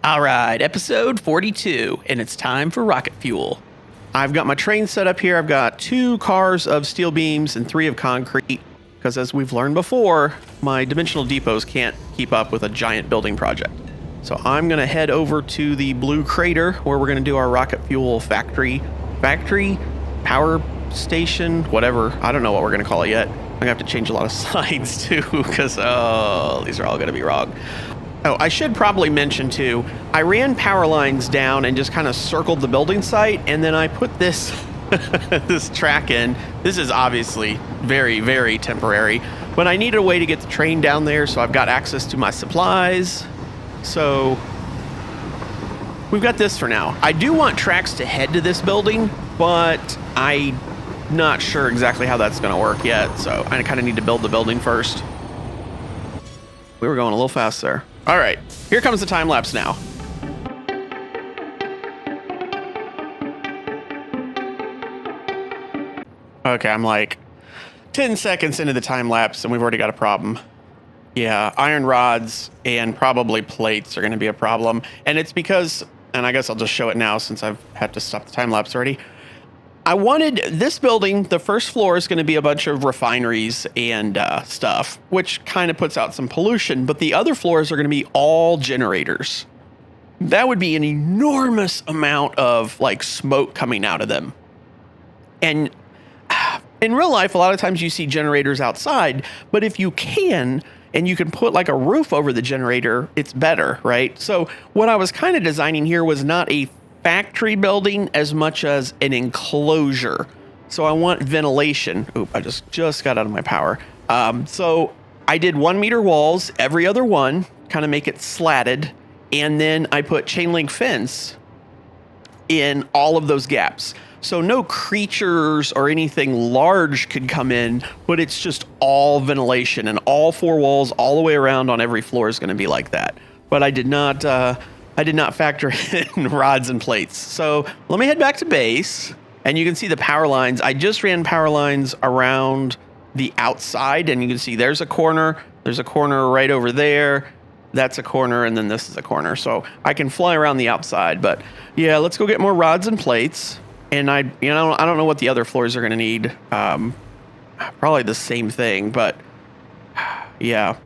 All right, episode 42, and it's time for rocket fuel. I've got my train set up here. I've got 2 cars of steel beams and 3 of concrete, because as we've learned before, my dimensional depots can't keep up with a giant building project. So I'm going to head over to the blue crater where we're going to do our rocket fuel factory, power station, whatever. I don't know what we're going to call it yet. I'm going to have to change a lot of signs too, because, these are all going to be wrong. Oh, I should probably mention too, I ran power lines down and just kind of circled the building site, and then I put this this track in. This is obviously very, very temporary, but I needed a way to get the train down there, so I've got access to my supplies. So we've got this for now. I do want tracks to head to this building, but I'm not sure exactly how that's going to work yet, so I kind of need to build the building first. We were going a little fast there. All right, here comes the time lapse now. Okay, I'm like 10 seconds into the time lapse and we've already got a problem. Yeah, iron rods and probably plates are going to be a problem. And it's because, and I guess I'll just show it now since I've had to stop the time lapse already. I wanted this building, the first floor is going to be a bunch of refineries and stuff, which kind of puts out some pollution, but the other floors are going to be all generators. That would be an enormous amount of like smoke coming out of them. And in real life, a lot of times you see generators outside, but if you can, and you can put like a roof over the generator, it's better, right? So what I was kind of designing here was not a factory building as much as an enclosure. So I want ventilation. Oop, I just got out of my power. So I did 1 meter walls, every other one, kind of make it slatted. And then I put chain link fence in all of those gaps. So no creatures or anything large could come in, but it's just all ventilation, and all 4 walls all the way around on every floor is going to be like that. But I did not factor in rods and plates. So let me head back to base, and you can see the power lines. I just ran power lines around the outside, and you can see there's a corner right over there. That's a corner, and then this is a corner. So I can fly around the outside, but yeah, let's go get more rods and plates. And I don't know what the other floors are going to need. Probably the same thing, but yeah.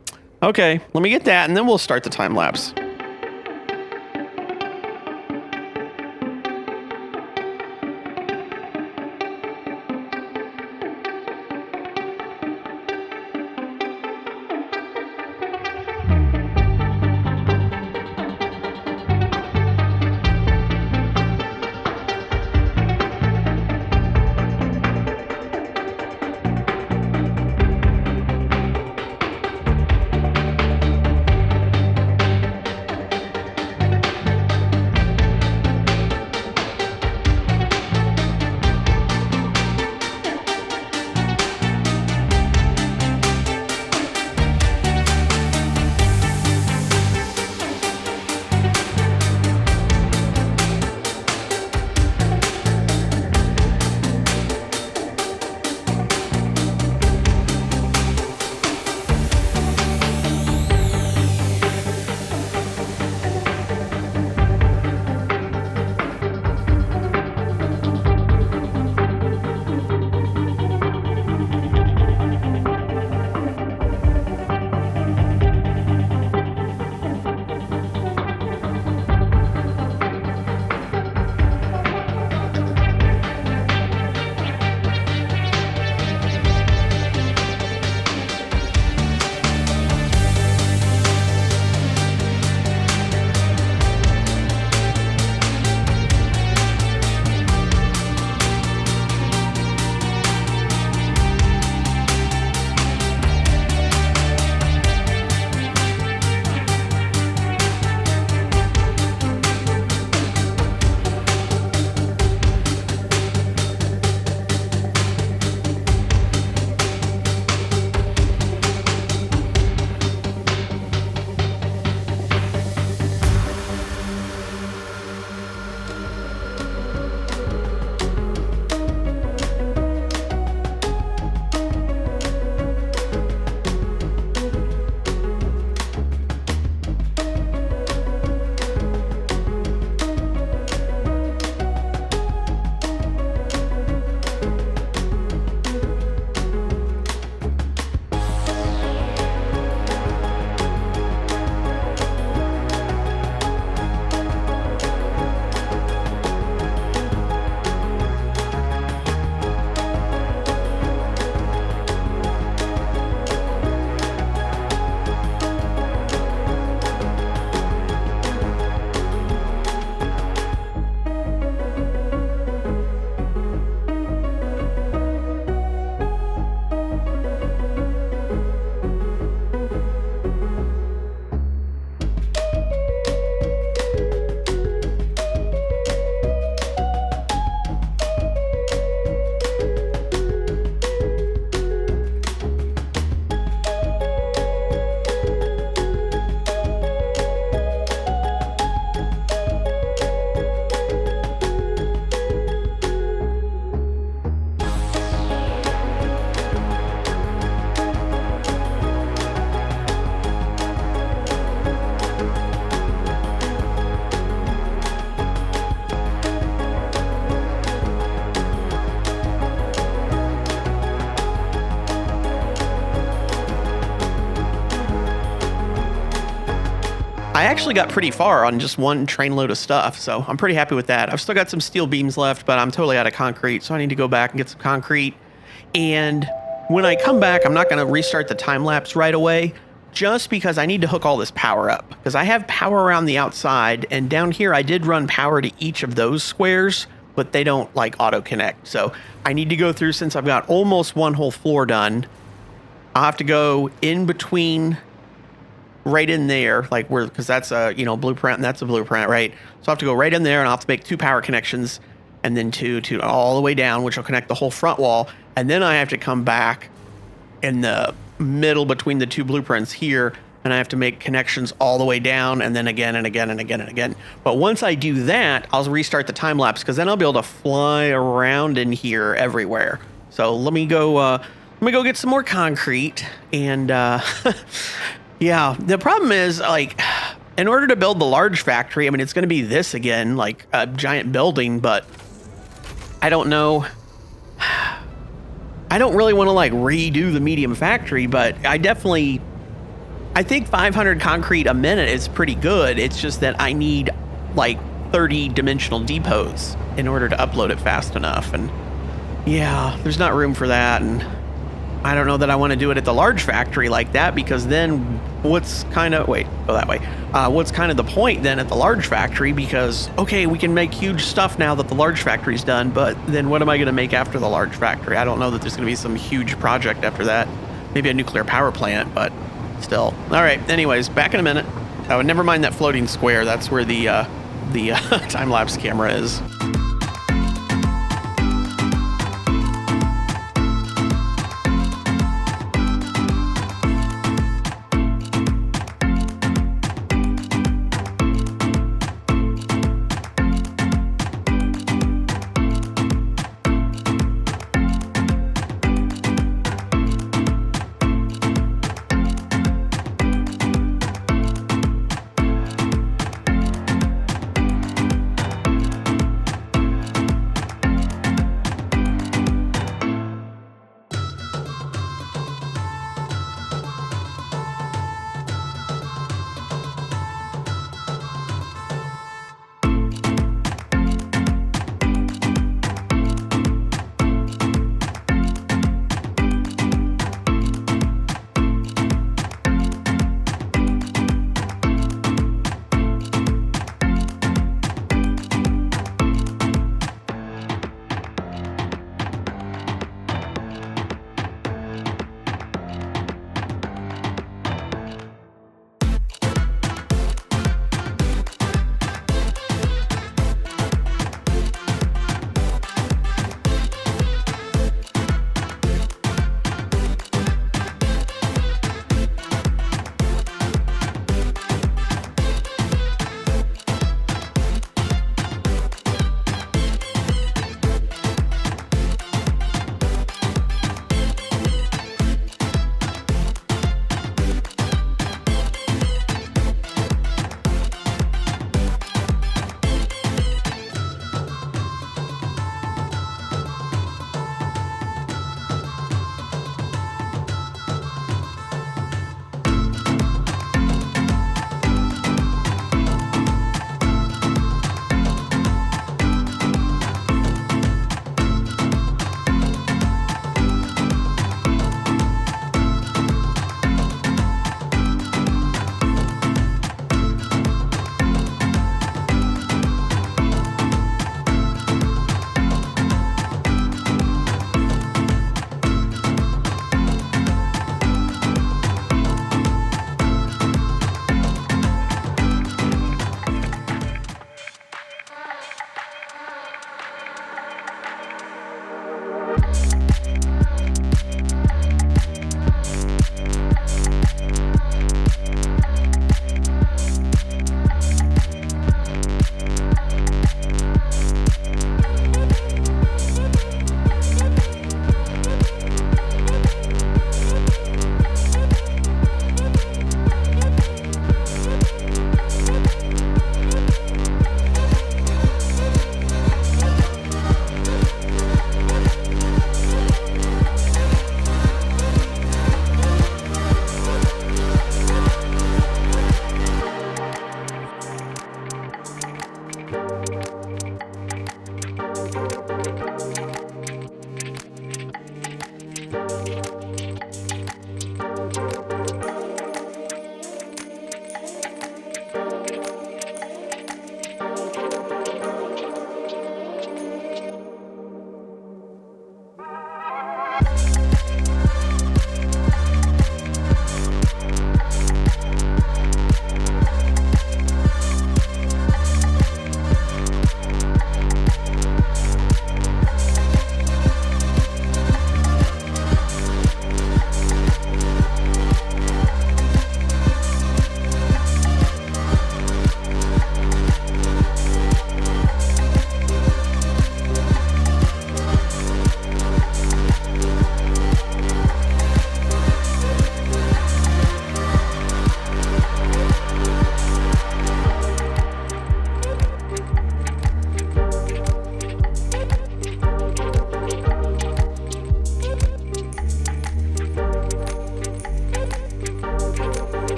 Okay, let me get that, and then we'll start the time lapse. actually got pretty far on just one trainload of stuff, so I'm pretty happy with that. I've still got some steel beams left, but I'm totally out of concrete, so I need to go back and get some concrete. And when I come back, I'm not going to restart the time lapse right away, just because I need to hook all this power up, because I have power around the outside, and down here I did run power to each of those squares, but they don't like auto connect. So I need to go through, since I've got almost one whole floor done, I'll have to go in between, right in there, like where, because that's a, you know, blueprint and that's a blueprint, right? So I have to go right in there, and I'll have to make 2 power connections, and then two all the way down, which will connect the whole front wall. And then I have to come back in the middle between the 2 blueprints here, and I have to make connections all the way down, and then again and again and again and again. But once I do that, I'll restart the time lapse, because then I'll be able to fly around in here everywhere. So let me go get some more concrete. And yeah, the problem is, like, in order to build the large factory, I mean, it's going to be this again, like a giant building, but I don't know. I don't really want to like redo the medium factory, but I think 500 concrete a minute is pretty good. It's just that I need like 30 dimensional depots in order to upload it fast enough. And yeah, there's not room for that. And I don't know that I want to do it at the large factory like that, because then what's kind of, wait, go that way. What's kind of the point then at the large factory? Because, okay, we can make huge stuff now that the large factory's done, but then what am I going to make after the large factory? I don't know that there's going to be some huge project after that. Maybe a nuclear power plant, but still. All right, anyways, back in a minute. Oh, never mind that floating square. That's where the time-lapse camera is.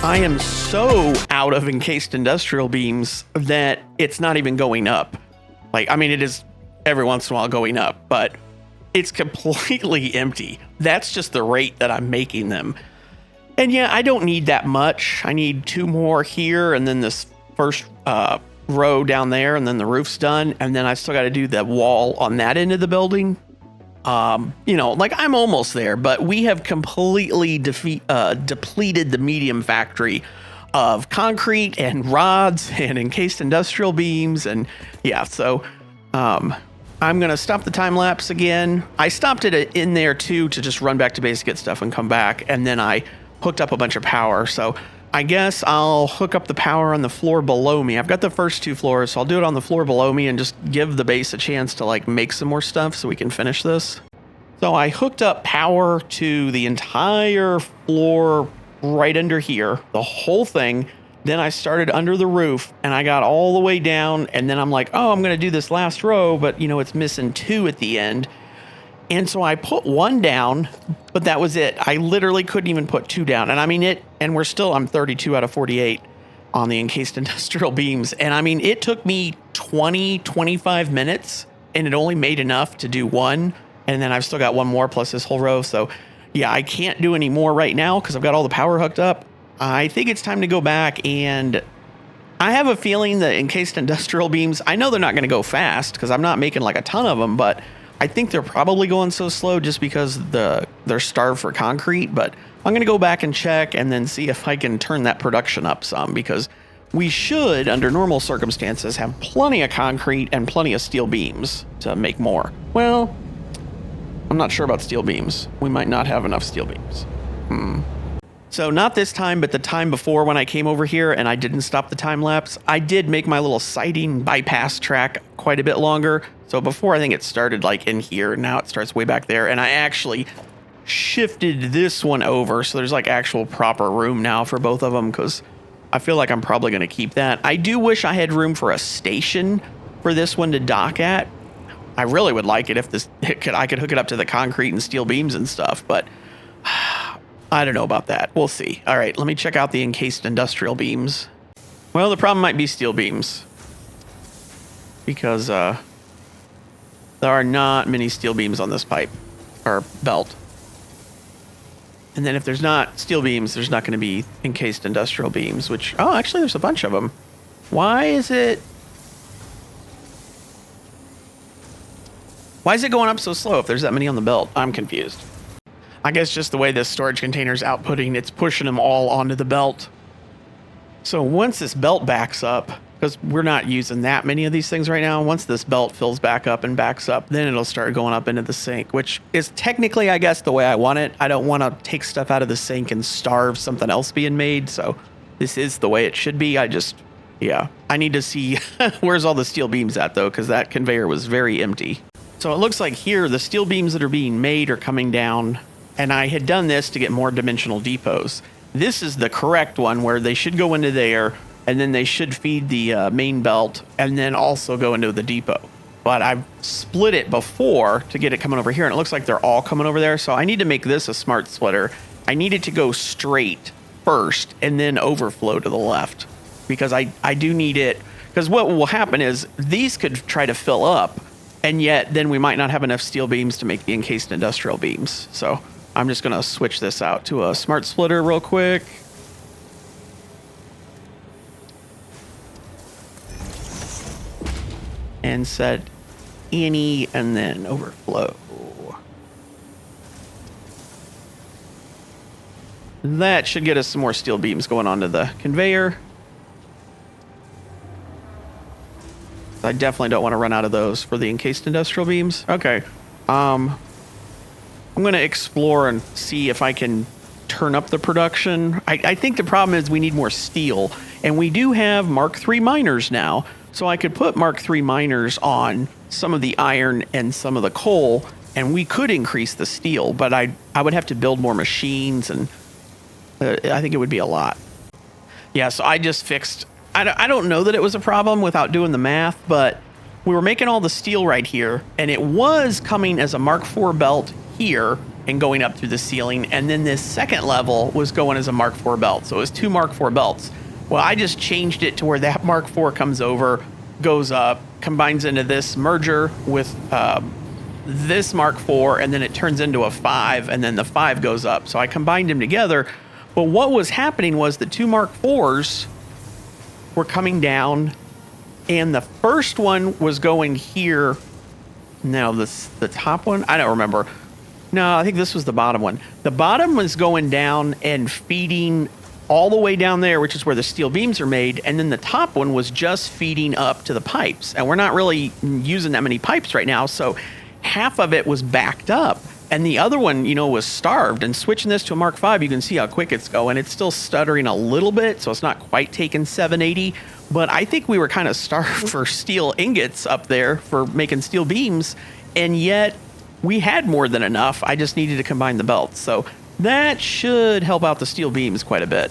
I am so out of encased industrial beams that it's not even going up. Like, I mean, it is every once in a while going up, but it's completely empty. That's just the rate that I'm making them. And yeah, I don't need that much. I need 2 more here, and then this first row down there, and then the roof's done. And then I still got to do the wall on that end of the building. You know, like I'm almost there, but we have completely depleted the medium factory of concrete and rods and encased industrial beams. And yeah, so I'm going to stop the time lapse again. I stopped it in there too to just run back to base, get stuff and come back. And then I hooked up a bunch of power. So I guess I'll hook up the power on the floor below me. I've got the first 2 floors, so I'll do it on the floor below me and just give the base a chance to like make some more stuff so we can finish this. So I hooked up power to the entire floor right under here, the whole thing. Then I started under the roof and I got all the way down, and then I'm like, oh, I'm going to do this last row, but you know, it's missing 2 at the end. And so I put 1 down, but that was it. I literally couldn't even put 2 down. And I mean, I'm 32 out of 48 on the encased industrial beams. And I mean, it took me 25 minutes and it only made enough to do 1. And then I've still got 1 more plus this whole row. So yeah, I can't do any more right now because I've got all the power hooked up. I think it's time to go back, and I have a feeling that encased industrial beams, I know they're not going to go fast because I'm not making like a ton of them, but I think they're probably going so slow just because they're starved for concrete. But I'm going to go back and check and then see if I can turn that production up some, because we should, under normal circumstances, have plenty of concrete and plenty of steel beams to make more. Well, I'm not sure about steel beams. We might not have enough steel beams. So not this time, but the time before when I came over here and I didn't stop the time lapse, I did make my little siding bypass track quite a bit longer. So before, I think it started like in here. Now it starts way back there. And I actually shifted this one over. So there's like actual proper room now for both of them, because I feel like I'm probably going to keep that. I do wish I had room for a station for this one to dock at. I really would like it if I could hook it up to the concrete and steel beams and stuff, but I don't know about that. We'll see. All right, let me check out the encased industrial beams. Well, the problem might be steel beams, because there are not many steel beams on this pipe or belt. And then if there's not steel beams, there's not going to be encased industrial beams, which, oh, actually there's a bunch of them. Why is it? Why is it going up so slow if there's that many on the belt? I'm confused. I guess just the way this storage container's outputting, it's pushing them all onto the belt. So once this belt backs up, because we're not using that many of these things right now, once this belt fills back up and backs up, then it'll start going up into the sink, which is technically, I guess, the way I want it. I don't want to take stuff out of the sink and starve something else being made, so this is the way it should be. Yeah, I need to see where's all the steel beams at, though, because that conveyor was very empty. So it looks like here, the steel beams that are being made are coming down, and I had done this to get more dimensional depots. This is the correct one where they should go into there, and then they should feed the main belt and then also go into the depot. But I've split it before to get it coming over here, and it looks like they're all coming over there. So I need to make this a smart splitter. I need it to go straight first and then overflow to the left, because I do need it. Because what will happen is these could try to fill up, and yet then we might not have enough steel beams to make the encased industrial beams. So I'm just going to switch this out to a smart splitter real quick. And set any and then overflow. That should get us some more steel beams going onto the conveyor. I definitely don't want to run out of those for the encased industrial beams. Okay. I'm going to explore and see if I can turn up the production. I think the problem is we need more steel, and we do have Mark III miners now. So I could put Mark III miners on some of the iron and some of the coal, and we could increase the steel, but I would have to build more machines, and I think it would be a lot. Yeah, so I just fixed... I don't know that it was a problem without doing the math, but we were making all the steel right here, and it was coming as a Mark IV belt here and going up through the ceiling, and then this second level was going as a Mark IV belt. So it was 2 Mark IV belts. Well, I just changed it to where that Mark IV comes over, goes up, combines into this merger with this Mark IV, and then it turns into a 5, and then the 5 goes up. So I combined them together. But what was happening was the 2 Mark IVs were coming down, and the first one was going here. Now, the top one? I don't remember. No, I think this was the bottom one. The bottom was going down and feeding all the way down there, which is where the steel beams are made, and then the top one was just feeding up to the pipes, and we're not really using that many pipes right now, so half of it was backed up, and the other one, you know, was starved. And switching this to a Mark V, you can see how quick it's going. It's still stuttering a little bit, so it's not quite taking 780, but I think we were kind of starved for steel ingots up there for making steel beams, and yet we had more than enough. I just needed to combine the belts, so that should help out the steel beams quite a bit.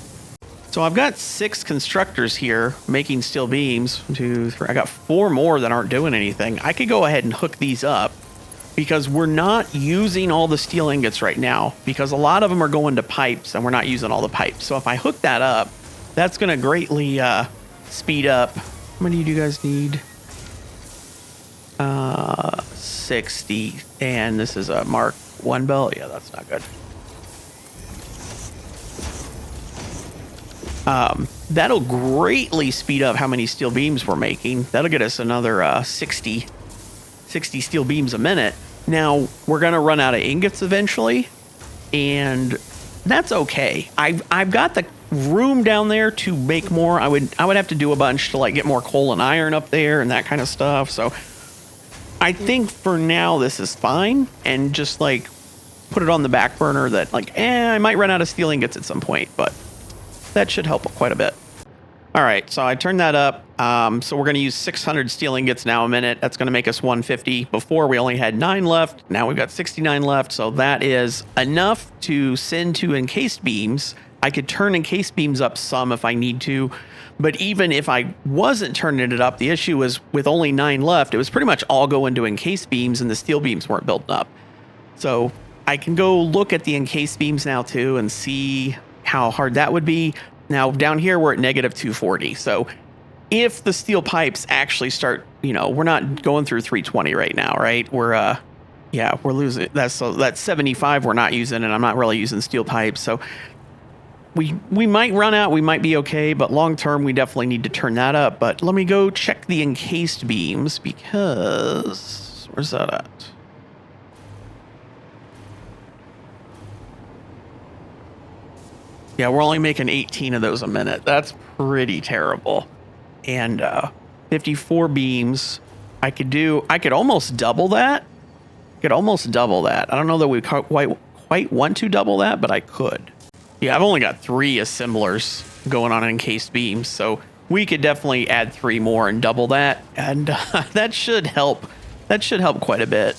So I've got 6 constructors here making steel beams. 1, 2, 3. I got 4 more that aren't doing anything. I could go ahead and hook these up because we're not using all the steel ingots right now, because a lot of them are going to pipes and we're not using all the pipes. So if I hook that up, that's going to greatly speed up. How many do you guys need? 60. And this is a Mark I belt. Yeah, that's not good. That'll greatly speed up how many steel beams we're making. That'll get us another 60 steel beams a minute. Now, we're going to run out of ingots eventually, and that's okay. I've got the room down there to make more. I would have to do a bunch to like get more coal and iron up there and that kind of stuff. So I think for now this is fine, and just like put it on the back burner that like, I might run out of steel ingots at some point, but that should help quite a bit. All right, so I turned that up. So we're going to use 600 steel ingots now a minute. That's going to make us 150. Before we only had 9 left. Now we've got 69 left. So that is enough to send to encased beams. I could turn encased beams up some if I need to. But even if I wasn't turning it up, the issue was with only 9 left, it was pretty much all going to encased beams, and the steel beams weren't built up. So I can go look at the encased beams now too and see how hard that would be. Now down here we're at negative 240. So if the steel pipes actually start, you know, we're not going through 320 right now, right? We're losing. That's 75 we're not using, and I'm not really using steel pipes. So we might run out, we might be okay, but long term we definitely need to turn that up. But let me go check the encased beams, because where's that at? Yeah, we're only making 18 of those a minute. That's pretty terrible. And 54 beams. I could almost double that. I don't know that we quite want to double that, but I could. Yeah, I've only got 3 assemblers going on encased beams, so we could definitely add 3 more and double that, and that should help. That should help quite a bit.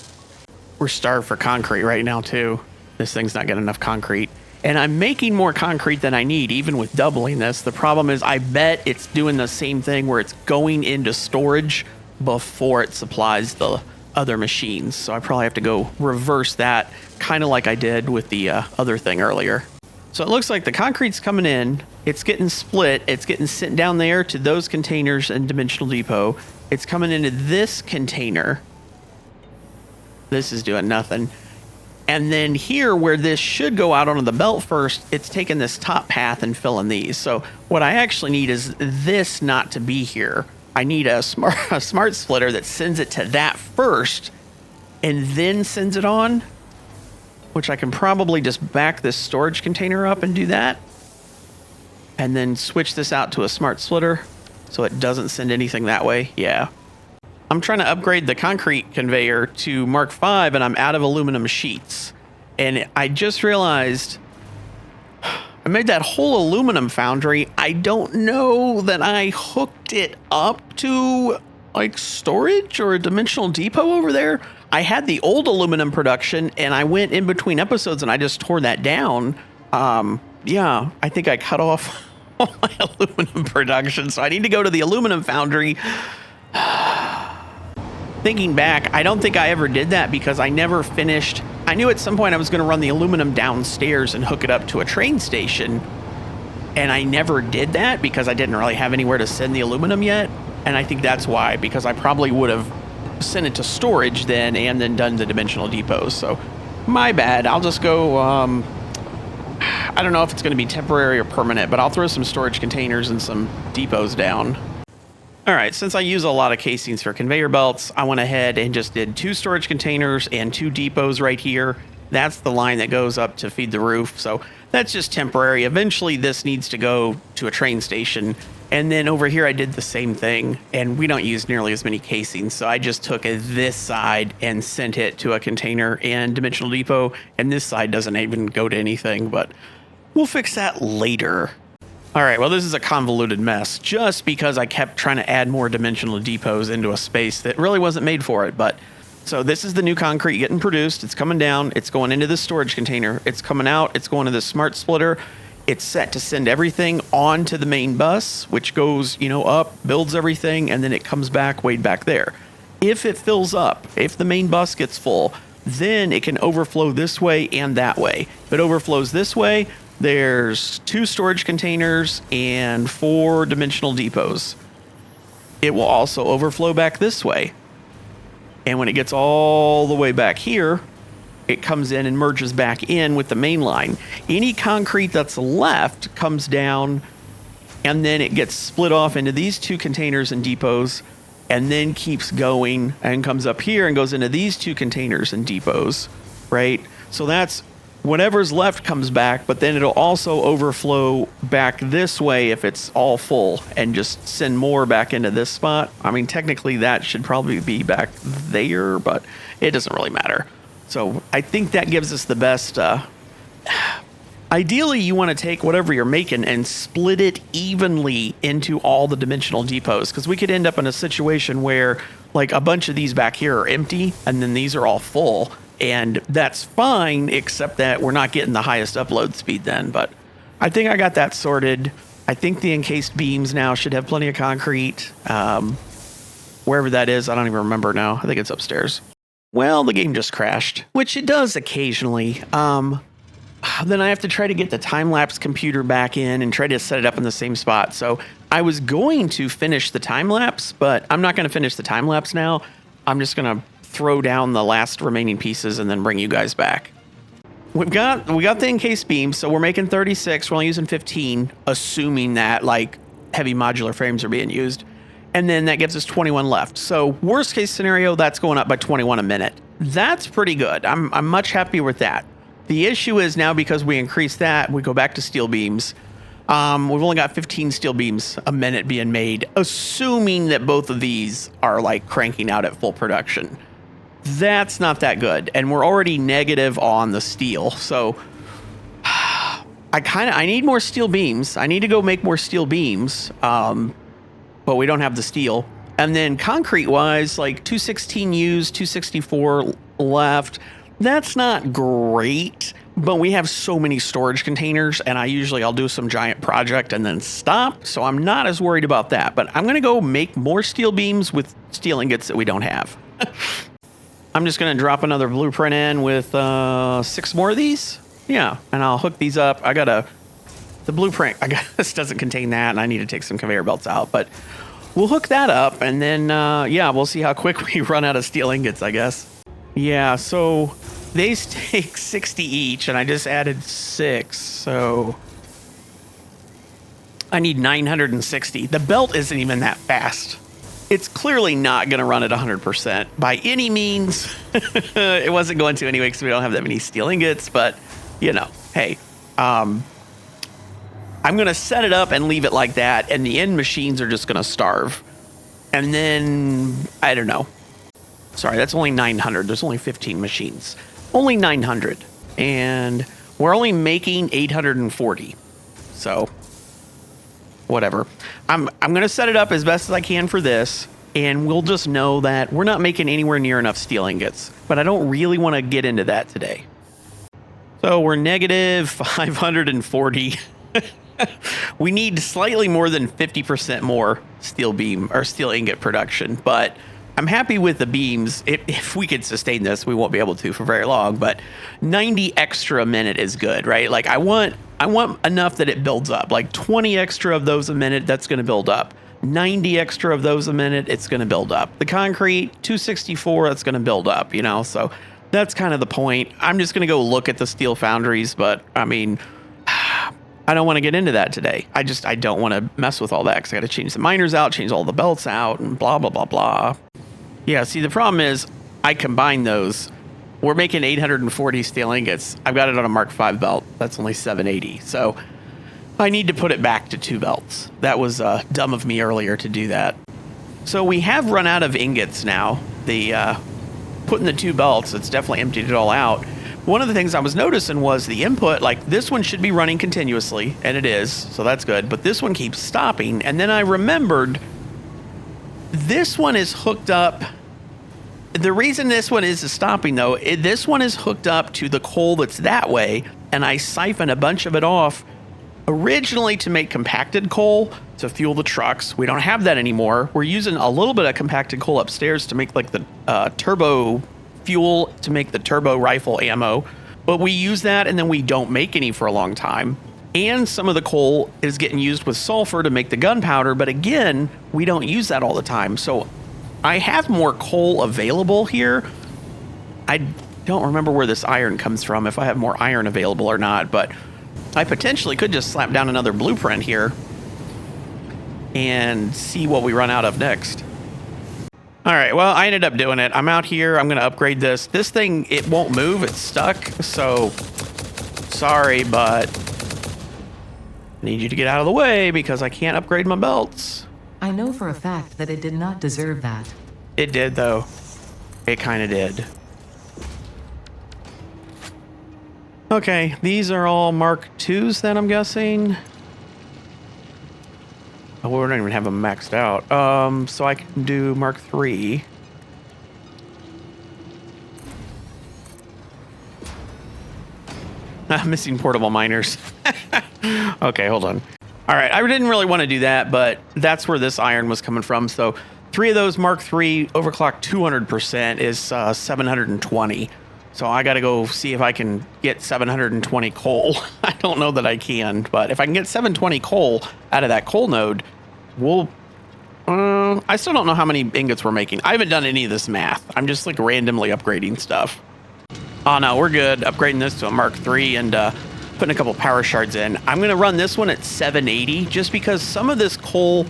We're starved for concrete right now too. This thing's not getting enough concrete, and I'm making more concrete than I need, even with doubling this. The problem is, I bet it's doing the same thing where it's going into storage before it supplies the other machines. So I probably have to go reverse that, kind of like I did with the other thing earlier. So it looks like the concrete's coming in, it's getting split, it's getting sent down there to those containers in Dimensional Depot. It's coming into this container. This is doing nothing. And then here, where this should go out onto the belt first, it's taking this top path and filling these. So what I actually need is this not to be here. I need a smart splitter that sends it to that first and then sends it on, which I can probably just back this storage container up and do that. And then switch this out to a smart splitter so it doesn't send anything that way. Yeah. I'm trying to upgrade the concrete conveyor to Mark V, and I'm out of aluminum sheets. And I just realized I made that whole aluminum foundry. I don't know that I hooked it up to like storage or a Dimensional Depot over there. I had the old aluminum production, and I went in between episodes and I just tore that down. Yeah, I think I cut off all my aluminum production, so I need to go to the aluminum foundry. Thinking back, I don't think I ever did that because I never finished. I knew at some point I was going to run the aluminum downstairs and hook it up to a train station, and I never did that because I didn't really have anywhere to send the aluminum yet. And I think that's why, because I probably would have sent it to storage then and then done the Dimensional Depots. So my bad. I'll just go, I don't know if it's going to be temporary or permanent, but I'll throw some storage containers and some depots down. All right, since I use a lot of casings for conveyor belts, I went ahead and just did 2 storage containers and 2 depots right here. That's the line that goes up to feed the roof, so that's just temporary. Eventually, this needs to go to a train station. And then over here, I did the same thing, and we don't use nearly as many casings, so I just took this side and sent it to a container in Dimensional Depot, and this side doesn't even go to anything, but we'll fix that later. All right, well, this is a convoluted mess just because I kept trying to add more Dimensional Depots into a space that really wasn't made for it. But so this is the new concrete getting produced. It's coming down. It's going into the storage container. It's coming out. It's going to the smart splitter. It's set to send everything onto the main bus, which goes, up, builds everything, and then it comes back way back there. If it fills up, if the main bus gets full, then it can overflow this way and that way. If it overflows this way, there's 2 storage containers and 4 Dimensional Depots. It will also overflow back this way. And when it gets all the way back here, it comes in and merges back in with the main line. Any concrete that's left comes down, and then it gets split off into these 2 containers and depots, and then keeps going and comes up here and goes into these 2 containers and depots, right? So that's whatever's left comes back, but then it'll also overflow back this way if it's all full and just send more back into this spot. I mean, technically that should probably be back there, but it doesn't really matter. So I think that gives us the best. Ideally, you want to take whatever you're making and split it evenly into all the Dimensional Depots, because we could end up in a situation where like a bunch of these back here are empty and then these are all full. And that's fine, except that we're not getting the highest upload speed then. But I think I got that sorted. I think the encased beams now should have plenty of concrete. Wherever that is, I don't even remember now. I think it's upstairs. Well, the game just crashed, which it does occasionally. Then I have to try to get the Timelapse computer back in and try to set it up in the same spot. So I was going to finish the Timelapse, but I'm not going to finish the Timelapse now. I'm just going to throw down the last remaining pieces and then bring you guys back. We got the encased beams, so we're making 36. We're only using 15, assuming that like heavy modular frames are being used. And then that gives us 21 left. So worst case scenario, that's going up by 21 a minute. That's pretty good. I'm much happier with that. The issue is now because we increased that, we go back to steel beams. We've only got 15 steel beams a minute being made, assuming that both of these are like cranking out at full production. That's not that good. And we're already negative on the steel. So I need more steel beams. I need to go make more steel beams. But we don't have the steel. And then concrete wise, like 216 used, 264 left. That's not great, but we have so many storage containers, and I'll do some giant project and then stop. So I'm not as worried about that, but I'm going to go make more steel beams with steel ingots that we don't have. I'm just going to drop another blueprint in with 6 more of these. Yeah, and I'll hook these up. The blueprint, I guess, doesn't contain that, and I need to take some conveyor belts out, but we'll hook that up, and then, we'll see how quick we run out of steel ingots, I guess. Yeah, so they take 60 each, and I just added 6, so I need 960. The belt isn't even that fast. It's clearly not going to run at 100% by any means. It wasn't going to anyway because we don't have that many steel ingots, but, hey, I'm going to set it up and leave it like that, and the end machines are just going to starve. And then, I don't know. Sorry, that's only 900. There's only 15 machines. Only 900. And we're only making 840. So, whatever. I'm going to set it up as best as I can for this, and we'll just know that we're not making anywhere near enough steel ingots. But I don't really want to get into that today. So, we're negative 540. We need slightly more than 50% more steel beam or steel ingot production, but I'm happy with the beams. If we could sustain this, we won't be able to for very long, but 90 extra a minute is good, right? Like I want enough that it builds up, like 20 extra of those a minute, that's going to build up. 90 extra of those a minute, it's going to build up. The concrete, 264, that's going to build up, so that's kind of the point. I'm just going to go look at the steel foundries, but I mean, I don't want to get into that today. I don't want to mess with all that because I got to change the miners out, change all the belts out, and blah, blah, blah, blah. Yeah, see, the problem is I combine those. We're making 840 steel ingots. I've got it on a Mark V belt. That's only 780. So I need to put it back to 2 belts. That was dumb of me earlier to do that. So we have run out of ingots now. Putting the 2 belts, it's definitely emptied it all out. One of the things I was noticing was the input, like this one should be running continuously, and it is, so that's good, but this one keeps stopping, and then I remembered this one is hooked up. The reason this one is stopping, though, this one is hooked up to the coal that's that way, and I siphon a bunch of it off originally to make compacted coal to fuel the trucks. We don't have that anymore. We're using a little bit of compacted coal upstairs to make like the turbo fuel to make the turbo rifle ammo, but we use that and then we don't make any for a long time. And some of the coal is getting used with sulfur to make the gunpowder, but again, we don't use that all the time. So I have more coal available here. I don't remember where this iron comes from, if I have more iron available or not, but I potentially could just slap down another blueprint here and see what we run out of next. All right, well, I ended up doing it. I'm out here. I'm going to upgrade this. This thing, it won't move. It's stuck. So, sorry, but I need you to get out of the way because I can't upgrade my belts. I know for a fact that it did not deserve that. It did, though. It kind of did. Okay, these are all Mark IIs then, I'm guessing. Oh, we don't even have them maxed out. So I can do Mark III. Missing portable miners. Okay, hold on. All right, I didn't really want to do that, but that's where this iron was coming from. So 3 of those Mark III overclocked 200% is 720. So I got to go see if I can get 720 coal. I don't know that I can, but if I can get 720 coal out of that coal node, we'll... I still don't know how many ingots we're making. I haven't done any of this math. I'm just like randomly upgrading stuff. Oh no, we're good. Upgrading this to a Mark III and putting a couple power shards in. I'm going to run this one at 780 just because some of this coal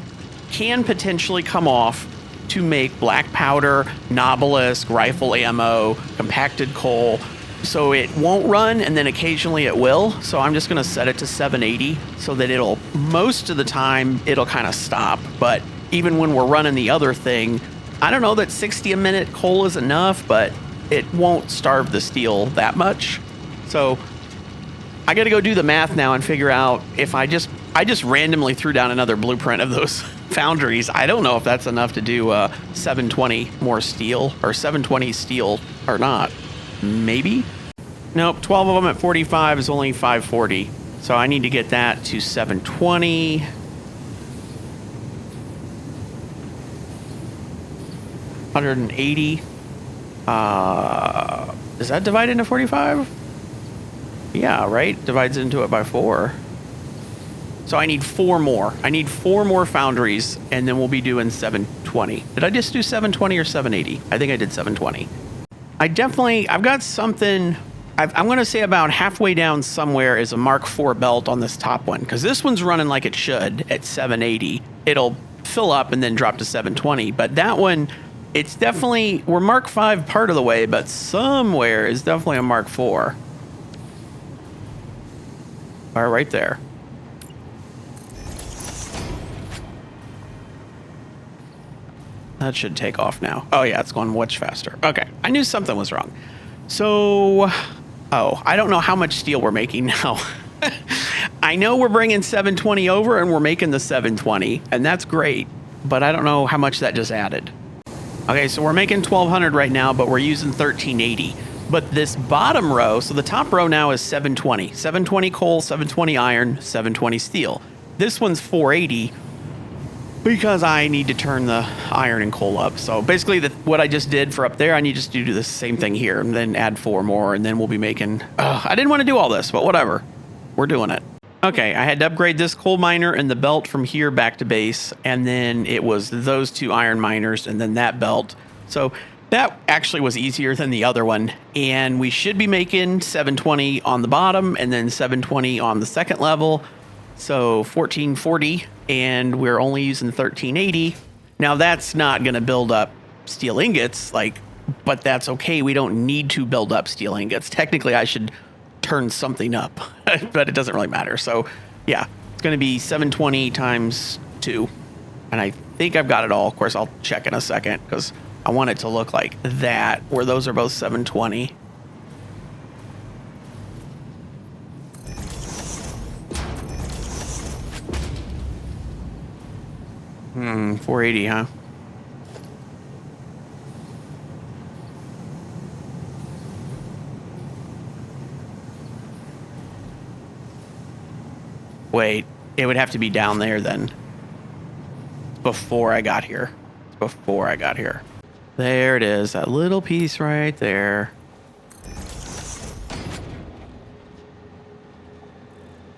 can potentially come off to make black powder, Novelist, rifle ammo, compacted coal. so it won't run, and then occasionally it will. So I'm just going to set it to 780 so that it'll, most of the time, it'll kind of stop. But even when we're running the other thing, I don't know that 60 a minute coal is enough, but it won't starve the steel that much. So I got to go do the math now and figure out if I just randomly threw down another blueprint of those foundries. I don't know if that's enough to do 720 more steel or 720 steel or not. Maybe? Nope, 12 of them at 45 is only 540. So I need to get that to 720. 180. Does that divide into 45? Yeah, right? Divides into it by 4. So I need 4 more. I need 4 more foundries, and then we'll be doing 720. Did I just do 720 or 780? I think I did 720. I've got something, I'm going to say about halfway down somewhere is a Mark IV belt on this top one, because this one's running like it should at 780. It'll fill up and then drop to 720, but that one, it's definitely, we're Mark V part of the way, but somewhere is definitely a Mark IV. All right there. That should take off now. Oh yeah, it's going much faster. Okay, I knew something was wrong. So, I don't know how much steel we're making now. I know we're bringing 720 over and we're making the 720, and that's great, but I don't know how much that just added. Okay, so we're making 1200 right now, but we're using 1380. But this bottom row, so the top row now is 720. 720 coal, 720 iron, 720 steel. This one's 480 because I need to turn the iron and coal up. So basically what I just did for up there, I need just to do the same thing here and then add 4 more, and then we'll be making... I didn't want to do all this, but whatever. We're doing it. Okay, I had to upgrade this coal miner and the belt from here back to base, and then it was those 2 iron miners and then that belt. So that actually was easier than the other one, and we should be making 720 on the bottom and then 720 on the second level. So 1440, and we're only using 1380. Now that's not going to build up steel ingots, but that's okay. We don't need to build up steel ingots. Technically, I should turn something up, but it doesn't really matter. So yeah, it's going to be 720 times 2, and I think I've got it all. Of course, I'll check in a second because I want it to look like that, where those are both 720. Hmm, 480, huh? Wait, it would have to be down there then. Before I got here. Before I got here. There it is, that little piece right there.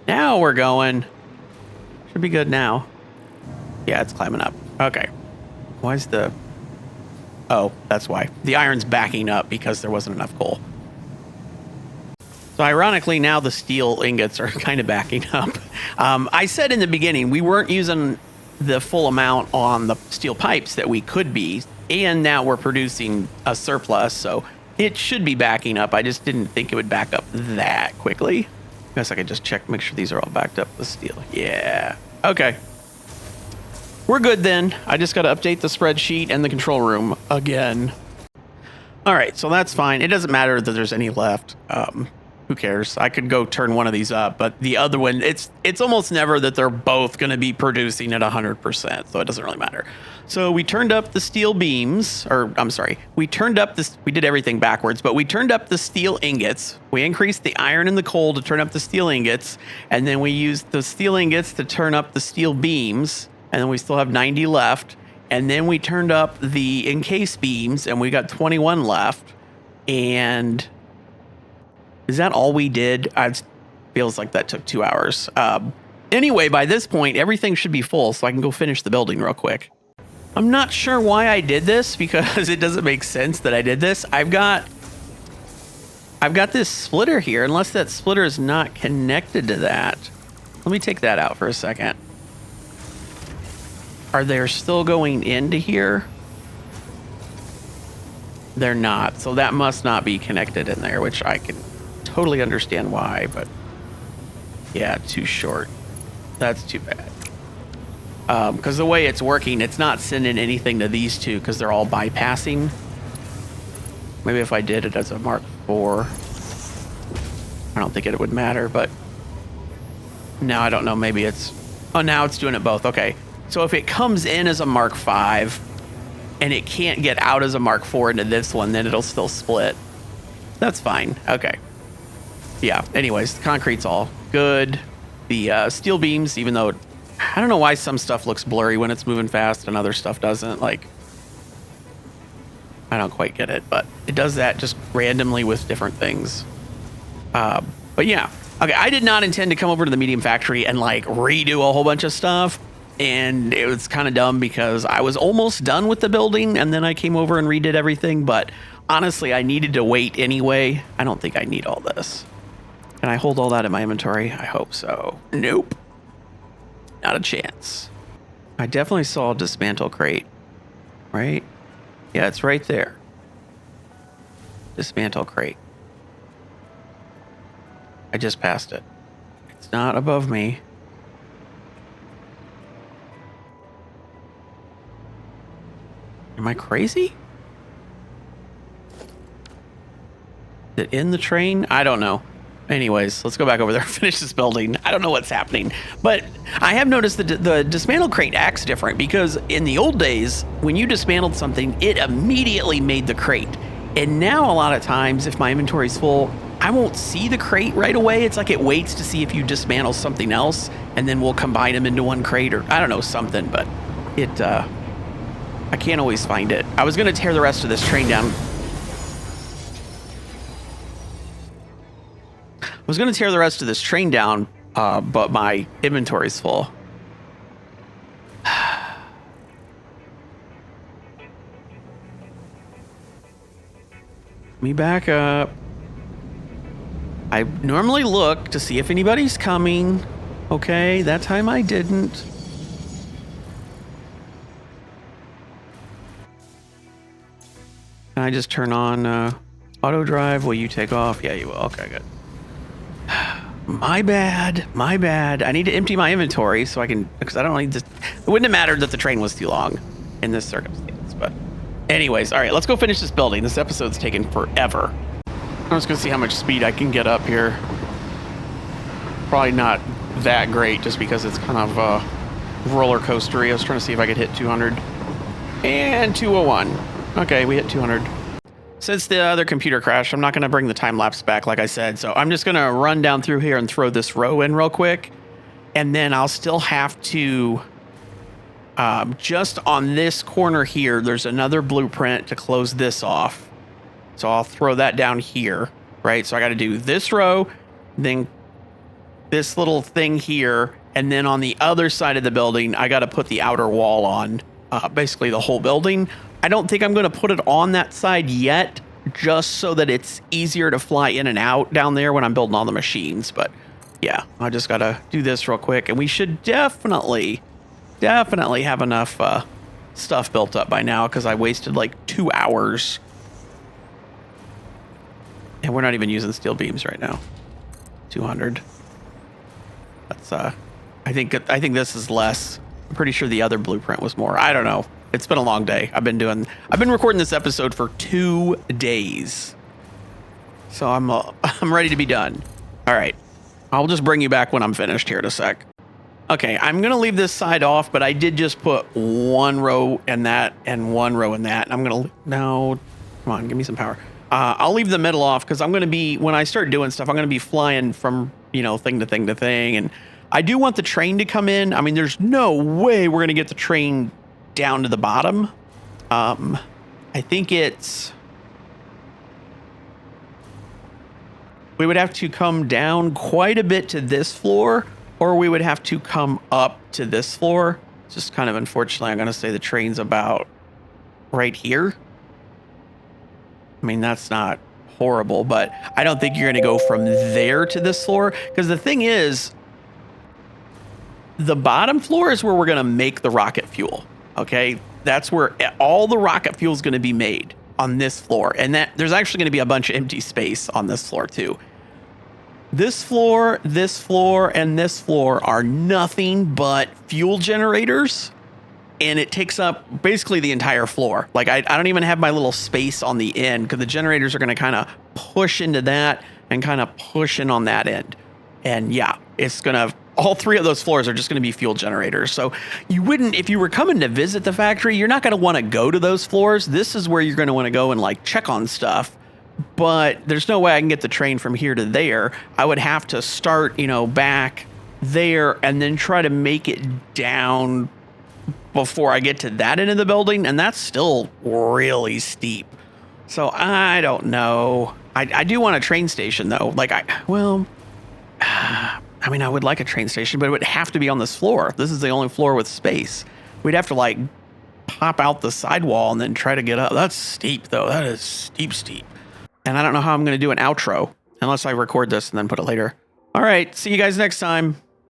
Now we're going. Should be good now. Yeah, it's climbing up. Okay. Why is the... Oh, that's why. The iron's backing up because there wasn't enough coal. So ironically, now the steel ingots are kind of backing up. I said in the beginning, we weren't using the full amount on the steel pipes that we could be, and now we're producing a surplus, so it should be backing up. I just didn't think it would back up that quickly. I guess I could just check, make sure these are all backed up with steel. Yeah. Okay. We're good then. I just got to update the spreadsheet and the control room again. All right, so that's fine. It doesn't matter that there's any left. Who cares? I could go turn one of these up, but the other one, it's almost never that they're both going to be producing at 100%, so it doesn't really matter. So we turned up the steel beams, or I'm sorry, we turned up this, we did everything backwards, but we turned up the steel ingots. We increased the iron and the coal to turn up the steel ingots, and then we used the steel ingots to turn up the steel beams, and then we still have 90 left, and then we turned up the encased beams, and we got 21 left, and... Is that all we did? It feels like that took 2 hours. Anyway, by this point, everything should be full, so I can go finish the building real quick. I'm not sure why I did this, because it doesn't make sense that I did this. I've got this splitter here, unless that splitter is not connected to that. Let me take that out for a second. Are they still going into here? They're not. So that must not be connected in there, which I can totally understand why, but yeah, too short. That's too bad. Because the way it's working, it's not sending anything to these two because they're all bypassing. Maybe if I did it as a Mark IV, I don't think it would matter, but now I don't know. Maybe it's, oh, now it's doing it both. Okay. So if it comes in as a Mark V and it can't get out as a Mark IV into this one, then it'll still split. That's fine. Okay. Yeah. Anyways, the concrete's all good. The steel beams, even though I don't know why some stuff looks blurry when it's moving fast and other stuff doesn't. Like, I don't quite get it, but it does that just randomly with different things. But yeah, okay. I did not intend to come over to the medium factory and like redo a whole bunch of stuff. And it was kind of dumb because I was almost done with the building and then I came over and redid everything. But honestly, I needed to wait anyway. I don't think I need all this. Can I hold all that in my inventory? I hope so. Nope. Not a chance. I definitely saw a dismantle crate, right? Yeah, it's right there. Dismantle crate. I just passed it. It's not above me. Am I crazy? Is it in the train? I don't know. Anyways, let's go back over there and finish this building. I don't know what's happening, but I have noticed that the dismantle crate acts different because in the old days, when you dismantled something, it immediately made the crate. And now a lot of times, if my inventory's full, I won't see the crate right away. It's like it waits to see if you dismantle something else, and then we'll combine them into one crate, or I don't know, something, but it, I can't always find it. I was going to tear the rest of this train down. I was going to tear the rest of this train down, but my inventory's full. Let me back up. I normally look to see if anybody's coming. Okay, that time I didn't. Can I just turn on auto drive? Will you take off? Yeah, you will. Okay, good. My bad. My bad. I need to empty my inventory so I can, because I don't need to. It wouldn't have mattered that the train was too long in this circumstance. But anyways, all right, let's go finish this building. This episode's taken forever. I'm just going to see how much speed I can get up here. Probably not that great just because it's kind of roller coastery. I was trying to see if I could hit 200. And 201. Okay, we hit 200. Since the other computer crashed, I'm not going to bring the time lapse back, like I said. So I'm just going to run down through here and throw this row in real quick. And then I'll still have to, just on this corner here, there's another blueprint to close this off. So I'll throw that down here, right? So I got to do this row, then this little thing here. And then on the other side of the building, I got to put the outer wall on, basically the whole building. I don't think I'm going to put it on that side yet, just so that it's easier to fly in and out down there when I'm building all the machines. But yeah, I just got to do this real quick. And we should definitely have enough stuff built up by now because I wasted like 2 hours. And we're not even using steel beams right now. 200. That's, I think this is less. I'm pretty sure the other blueprint was more. I don't know. It's been a long day. I've been recording this episode for 2 days. So I'm ready to be done. All right. I'll just bring you back when I'm finished here in a sec. Okay, I'm going to leave this side off, but I did just put 1 row in that and 1 row in that. I'm going to, no, come on, give me some power. I'll leave the middle off because I'm going to be, when I start doing stuff, I'm going to be flying from, thing to thing to thing. And I do want the train to come in. I mean, there's no way we're going to get the train down to the bottom. I think we would have to come down quite a bit to this floor, or we would have to come up to this floor. It's just kind of unfortunately, I'm going to say the train's about right here. I mean, that's not horrible, but I don't think you're going to go from there to this floor, because the thing is, the bottom floor is where we're going to make the rocket fuel. Okay, that's where all the rocket fuel is going to be made. on this floor. And that there's actually going to be a bunch of empty space on this floor too. This floor, and this floor are nothing but fuel generators. And it takes up basically the entire floor. Like I don't even have my little space on the end because the generators are going to kind of push into that and kind of push in on that end. And yeah, it's going to, all three of those floors are just going to be fuel generators. So you wouldn't, if you were coming to visit the factory, you're not going to want to go to those floors. This is where you're going to want to go and like check on stuff. But there's no way I can get the train from here to there. I would have to start, back there and then try to make it down before I get to that end of the building. And that's still really steep. So I don't know. I do want a train station though. I would like a train station, but it would have to be on this floor. This is the only floor with space. We'd have to like pop out the sidewall and then try to get up. That's steep though. That is steep. And I don't know how I'm going to do an outro unless I record this and then put it later. All right. See you guys next time.